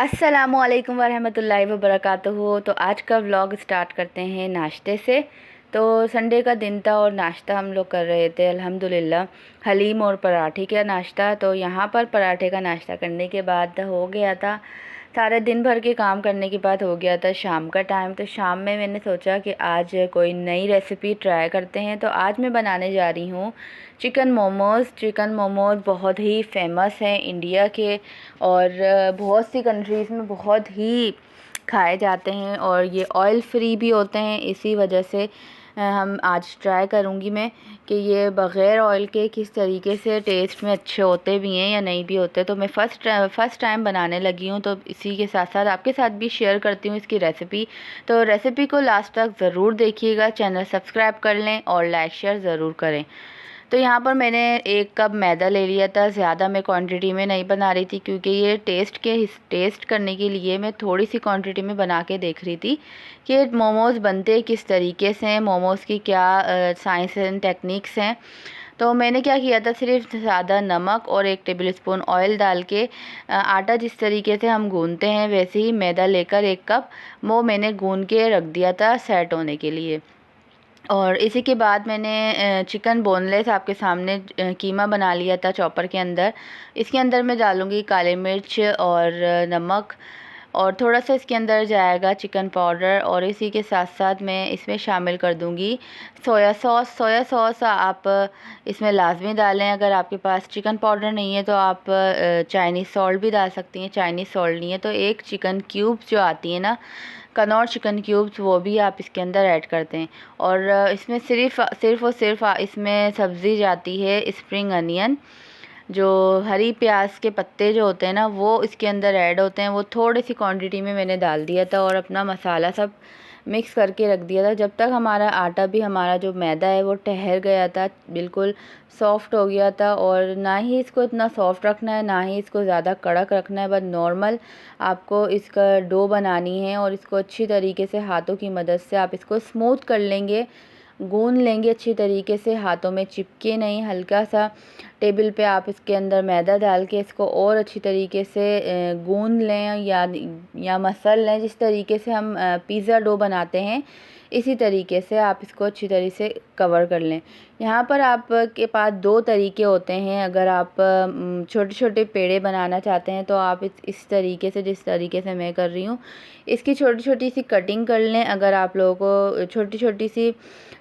अस्सलामुअलैकुम वरहमतुल्लाहि वबरकातुहू। तो आज का व्लॉग स्टार्ट करते हैं नाश्ते से। तो संडे का दिन था और नाश्ता हम लोग कर रहे थे अल्हम्दुलिल्लाह हलीम और पराठे का नाश्ता। तो यहाँ पर पराठे का नाश्ता करने के बाद हो गया था, सारे दिन भर के काम करने के बाद हो गया था शाम का टाइम। तो शाम में मैंने सोचा कि आज कोई नई रेसिपी ट्राई करते हैं। तो आज मैं बनाने जा रही हूँ चिकन मोमोज़। चिकन मोमोज़ बहुत ही फेमस हैं इंडिया के और बहुत सी कंट्रीज़ में बहुत ही खाए जाते हैं और ये ऑयल फ्री भी होते हैं। इसी वजह से हम आज ट्राई करूँगी मैं कि ये बग़ैर ऑयल के किस तरीके से टेस्ट में अच्छे होते भी हैं या नहीं भी होते। तो मैं फ़र्स्ट टाइम बनाने लगी हूँ, तो इसी के साथ साथ आपके साथ भी शेयर करती हूँ इसकी रेसिपी। तो रेसिपी को लास्ट तक ज़रूर देखिएगा, चैनल सब्सक्राइब कर लें और लाइक शेयर ज़रूर करें। तो यहाँ पर मैंने 1 कप मैदा ले लिया था, ज़्यादा मैं क्वांटिटी में नहीं बना रही थी क्योंकि ये टेस्ट करने के लिए मैं थोड़ी सी क्वांटिटी में बना के देख रही थी कि मोमोज़ बनते किस तरीके से हैं, मोमोज़ की क्या साइंस एंड टेक्निक्स हैं। तो मैंने क्या किया था, सिर्फ सादा नमक और 1 टेबल स्पून ऑयल डाल के आटा जिस तरीके से हम गूँधते हैं वैसे ही मैदा लेकर 1 कप वो मैंने गूँध के रख दिया था सेट होने के लिए। और इसी के बाद मैंने चिकन बोनलेस आपके सामने कीमा बना लिया था चॉपर के अंदर। इसके अंदर मैं डालूँगी काली मिर्च और नमक और थोड़ा सा इसके अंदर जाएगा चिकन पाउडर और इसी के साथ साथ मैं इसमें शामिल कर दूँगी सोया सॉस। सोया सॉस आप इसमें लाजमी डालें। अगर आपके पास चिकन पाउडर नहीं है तो आप चाइनीज़ सॉल्ट भी डाल सकती हैं। चाइनीज़ सॉल्ट नहीं है तो 1 चिकन क्यूब्स जो आती है ना, कनौर चिकन क्यूब्स, वो भी आप इसके अंदर ऐड करते हैं। और इसमें सिर्फ़ और सिर्फ इसमें सब्ज़ी जाती है स्प्रिंग अनियन, जो हरी प्याज के पत्ते जो होते हैं ना वो इसके अंदर ऐड होते हैं। वो थोड़ी सी क्वांटिटी में मैंने डाल दिया था और अपना मसाला सब मिक्स करके रख दिया था। जब तक हमारा आटा भी, हमारा जो मैदा है वो ठहर गया था, बिल्कुल सॉफ़्ट हो गया था। और ना ही इसको इतना सॉफ़्ट रखना है, ना ही इसको ज़्यादा कड़क रखना है, बस नॉर्मल आपको इसका डो बनानी है। और इसको अच्छी तरीके से हाथों की मदद से आप इसको स्मूथ कर लेंगे, गूंद लेंगे अच्छी तरीके से, हाथों में चिपके नहीं। हल्का सा टेबल पे आप इसके अंदर मैदा डाल के इसको और अच्छी तरीके से गूंद लें या मसल लें। जिस तरीके से हम पिज़्ज़ा डो बनाते हैं इसी तरीके से आप इसको अच्छी तरीके से कवर कर लें। यहाँ पर आपके पास 2 तरीके होते हैं। अगर आप छोटे छोटे पेड़े बनाना चाहते हैं तो आप इस तरीके से, जिस तरीके से मैं कर रही हूँ, इसकी छोटी छोटी सी कटिंग कर लें। अगर आप लोगों को छोटी छोटी सी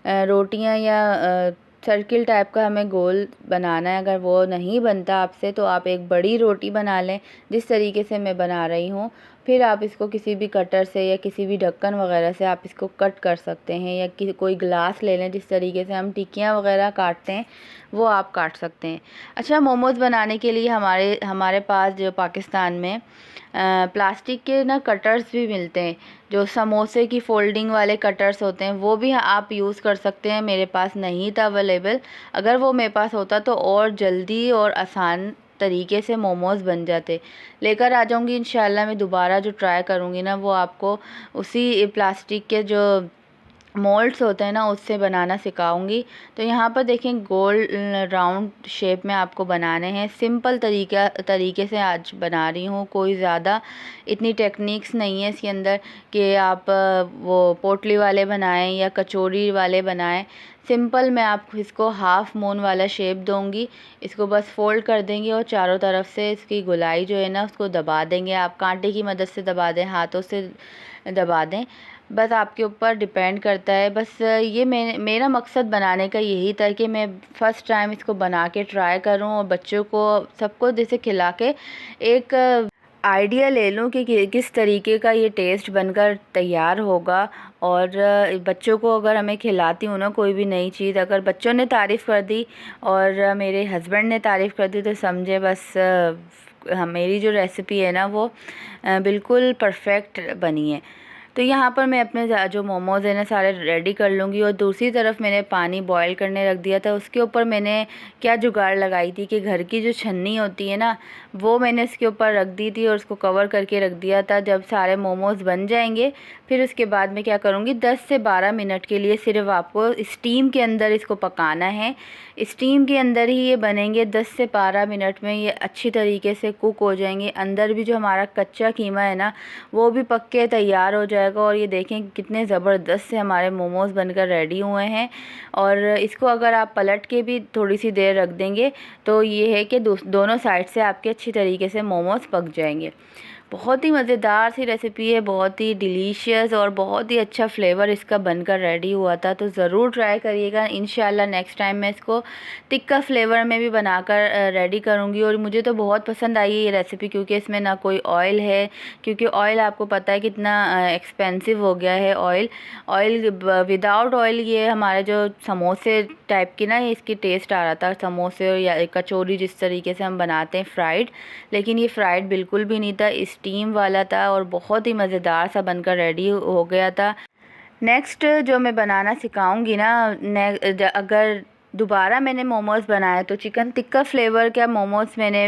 रोटियां या सर्किल टाइप का हमें गोल बनाना है, अगर वो नहीं बनता आपसे तो आप एक बड़ी रोटी बना लें जिस तरीके से मैं बना रही हूँ। फिर आप इसको किसी भी कटर से या किसी भी ढक्कन वगैरह से आप इसको कट कर सकते हैं, या कोई ग्लास ले लें, जिस तरीके से हम टिक्कियाँ वगैरह काटते हैं वो आप काट सकते हैं। अच्छा, मोमोज़ बनाने के लिए हमारे पास जो पाकिस्तान में प्लास्टिक के ना कटर्स भी मिलते हैं, जो समोसे की फोल्डिंग वाले कटर्स होते हैं, वो भी आप यूज़ कर सकते हैं। मेरे पास नहीं था अवेलेबल, अगर वो मेरे पास होता तो और जल्दी और आसान तरीके से मोमोज़ बन जाते। लेकर आ जाऊँगी इंशाल्लाह। मैं दोबारा जो ट्राई करूँगी ना वो आपको उसी प्लास्टिक के जो मोल्ड्स होते हैं ना उससे बनाना सिखाऊंगी। तो यहाँ पर देखें, गोल राउंड शेप में आपको बनाने हैं। सिंपल तरीके से आज बना रही हूँ, कोई ज़्यादा इतनी टेक्निक्स नहीं है इसके अंदर कि आप वो पोटली वाले बनाएं या कचौरी वाले बनाएं। सिंपल मैं आपको इसको हाफ़ मून वाला शेप दूंगी। इसको बस फोल्ड कर देंगे और चारों तरफ से इसकी गोलाई जो है ना उसको दबा देंगे। आप कांटे की मदद से दबा दें, हाथों से दबा दें, बस आपके ऊपर डिपेंड करता है। बस ये मेरा मकसद बनाने का यही था कि मैं फ़र्स्ट टाइम इसको बना के ट्राई करूं और बच्चों को सबको जैसे खिला के एक आइडिया ले लूं कि किस तरीके का ये टेस्ट बनकर तैयार होगा। और बच्चों को अगर हमें खिलाती हूँ ना कोई भी नई चीज़, अगर बच्चों ने तारीफ़ कर दी और मेरे हस्बैंड ने तारीफ़ कर दी तो समझे बस मेरी जो रेसिपी है ना वो बिल्कुल परफेक्ट बनी है। तो यहाँ पर मैं अपने जो मोमोज़ हैं ना सारे रेडी कर लूँगी। और दूसरी तरफ मैंने पानी बॉईल करने रख दिया था। उसके ऊपर मैंने क्या जुगाड़ लगाई थी कि घर की जो छन्नी होती है ना, वो मैंने इसके ऊपर रख दी थी और उसको कवर करके रख दिया था। जब सारे मोमोज़ बन जाएंगे फिर उसके बाद मैं क्या करूँगी, 10 से 12 मिनट के लिए सिर्फ आपको स्टीम के अंदर इसको पकाना है। स्टीम के अंदर ही ये बनेंगे। 10 से 12 मिनट में ये अच्छी तरीके से कुक हो जाएंगे। अंदर भी जो हमारा कच्चा कीमा है ना, वो भी पक के तैयार हो जाएगा। और ये देखें कितने ज़बरदस्त से हमारे मोमोज़ बनकर रेडी हुए हैं। और इसको अगर आप पलट के भी थोड़ी सी देर रख देंगे तो ये है कि दोनों साइड से आपके अच्छी तरीके से मोमोज़ पक जाएंगे। बहुत ही मज़ेदार सी रेसिपी है, बहुत ही डिलीशियस और बहुत ही अच्छा फ्लेवर इसका बनकर रेडी हुआ था। तो ज़रूर ट्राई करिएगा। इंशाल्लाह नेक्स्ट टाइम मैं इसको टिक्का फ्लेवर में भी बनाकर रेडी करूँगी। और मुझे तो बहुत पसंद आई है ये रेसिपी, क्योंकि इसमें ना कोई ऑयल है, क्योंकि ऑयल आपको पता है कितना एक्सपेंसिव हो गया है। ऑयल विदाउट ऑयल ये हमारे जो समोसे टाइप की ना, इसकी टेस्ट आ रहा था समोसे या कचौरी जिस तरीके से हम बनाते हैं फ्राइड, लेकिन ये फ्राइड बिल्कुल भी नहीं था, स्टीम वाला था और बहुत ही मज़ेदार सा बनकर रेडी हो गया था। नेक्स्ट जो मैं बनाना सिखाऊंगी ना, अगर दोबारा मैंने मोमोज़ बनाए तो चिकन टिक्का फ्लेवर का मोमोज़ मैंने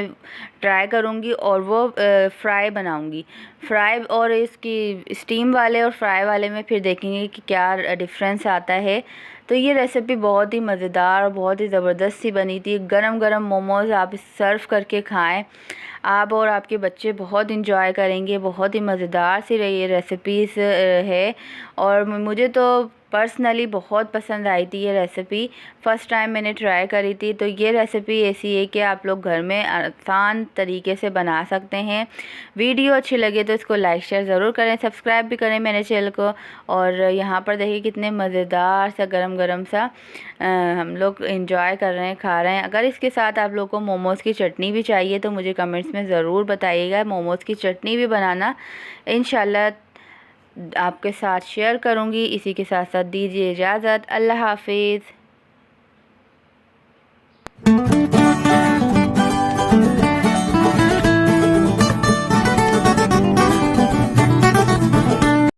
ट्राई करूंगी और वो फ्राई बनाऊंगी। फ्राई और इसकी स्टीम वाले और फ्राई वाले में फिर देखेंगे कि क्या डिफरेंस आता है। तो ये रेसिपी बहुत ही मज़ेदार और बहुत ही ज़बरदस्त सी बनी थी। गरम गरम मोमोज़ आप सर्व करके खाएं, आप और आपके बच्चे बहुत इंजॉय करेंगे। बहुत ही मज़ेदार सी ये रेसिपीज़ है और मुझे तो पर्सनली बहुत पसंद आई थी ये रेसिपी। फ़र्स्ट टाइम मैंने ट्राई करी थी। तो ये रेसिपी ऐसी है कि आप लोग घर में आसान तरीके से बना सकते हैं। वीडियो अच्छी लगे तो इसको लाइक शेयर ज़रूर करें, सब्सक्राइब भी करें मेरे चैनल को। और यहाँ पर देखिए कितने मज़ेदार सा गरम गरम सा हम लोग इंजॉय कर रहे हैं, खा रहे हैं। अगर इसके साथ आप लोग को मोमोज़ की चटनी भी चाहिए तो मुझे कमेंट्स में ज़रूर बताइएगा। मोमोज़ की चटनी भी बनाना इंशाल्लाह आपके साथ शेयर करूँगी। इसी के साथ साथ दीजिए इजाज़त। अल्लाह हाफिज़।